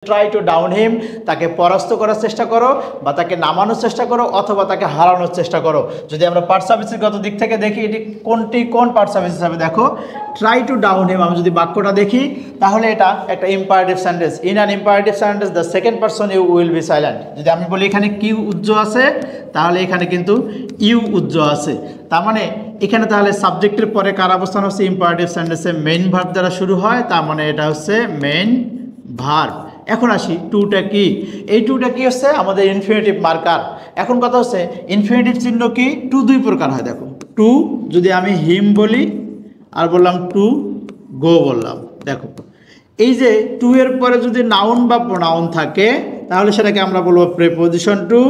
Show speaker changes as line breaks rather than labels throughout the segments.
Try to down হিম, তাকে পরাস্ত করার চেষ্টা করো বা তাকে নামানোর চেষ্টা করো অথবা তাকে হারানোর চেষ্টা করো। যদি আমরা পার্ট সার্ভিসের দিক থেকে দেখি এটি কোন পার্ট সার্ভিস হিসাবে দেখো, ট্রাই টু ডাউন হিম আমি যদি বাক্যটা দেখি তাহলে এটা একটা imperative sentence. In an imperative sentence the second person you will be silent. যদি আমি বলি এখানে কিউ উজ্জ্ব আছে তাহলে এখানে কিন্তু ইউ উজ্জ্ব আছে, তার মানে এখানে তাহলে সাবজেক্টের পরে কার অবস্থান হচ্ছে ইম্পারেটিভ সেন্টেন্সে মেইন ভার্ব দ্বারা শুরু হয়, তার মানে এটা হচ্ছে মেইন ভার্ব। এখন আসি টুটা কি, এই টুটা কি হচ্ছে আমাদের ইনফিনিটিভ মার্কার। এখন কথা হচ্ছে ইনফিনিটিভ চিহ্ন কি, টু দুই প্রকার হয়। দেখো টু যদি আমি হিম বলি আর বললাম টু গো বললাম, দেখো এই যে টু এর পরে যদি নাউন বা প্রোনাউন থাকে তাহলে সেটাকে আমরা বলবো প্রিপোজিশন টু,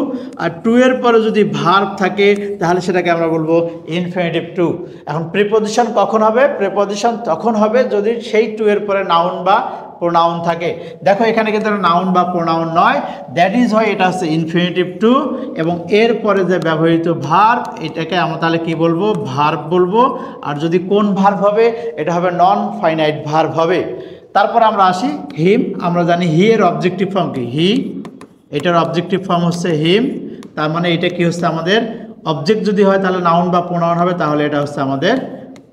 আর টু এর পরে যদি ভার্ব থাকে তাহলে সেটাকে আমরা বলবো ইনফিনিটিভ টু। এখন প্রিপোজিশন কখন হবে, প্রিপোজিশন তখন হবে যদি সেই টু এর পরে নাউন বা প্রোনাউন থাকে। দেখো এখানে কিন্তু নাউন বা প্রোনাউন নয়, দ্যাট ইজ হয় এটা হচ্ছে ইনফিনিটিভ টু, এবং এর পরে যে ব্যবহৃত ভার্ব এটাকে আমরা তাহলে কি বলবো, ভার্ব বলবো। আর যদি কোন ভার্ব হবে, এটা হবে নন ফাইনাইট ভার্ব হবে। তারপর আমরা আসি হিম, আমরা জানি হি এর অবজেক্টিভ ফর্ম কি, হি, এটার অবজেক্টিভ ফর্ম হচ্ছে হিম, তার মানে এটা কি হচ্ছে আমাদের অবজেক্ট যদি হয় তাহলে নাউন বা প্রোনাউন হবে, তাহলে এটা হচ্ছে আমাদের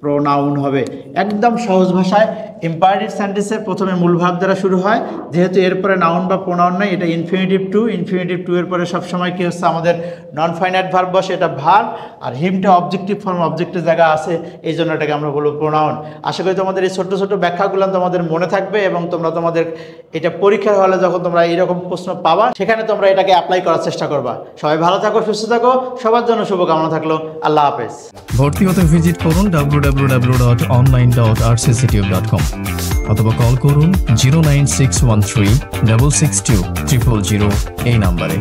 প্রোনাউন হবে। একদম সহজ ভাষায় ইম্পারেটিভ সেন্টেন্সের প্রথমে মূল ভাব দ্বারা শুরু হয়, যেহেতু এরপরে নাউন বা প্রোনাউন নাই, এটা ইনফিনিটিভ টু, ইনফিনিটিভ টু এর পরে সবসময় কি হচ্ছে আমাদের নন ফাইনাইট ভার্ব বসে, এটা ভার্ব। আর হিমটা অবজেক্টিভ ফর্ম, অবজেক্টের জায়গা আছে, এই জন্য এটাকে আমরা বলবো প্রোনাউন। আশা করি তোমাদের এই ছোট্ট ছোট্ট ব্যাখ্যাগুলো তোমাদের মনে থাকবে এবং তোমরা তোমাদের এটা পরীক্ষার হলে যখন তোমরা এইরকম প্রশ্ন পাবা সেখানে তোমরা এটাকে অ্যাপ্লাই করার চেষ্টা করবা। সবাই ভালো থাকো, সুস্থ থাকো, সবার জন্য শুভকামনা থাকলো। আল্লাহ হাফেজ।
ভর্তি হতে ভিজিট করুন www.online.rcctube.com অথবা কল করুন 09613 662 000 এই নাম্বারে।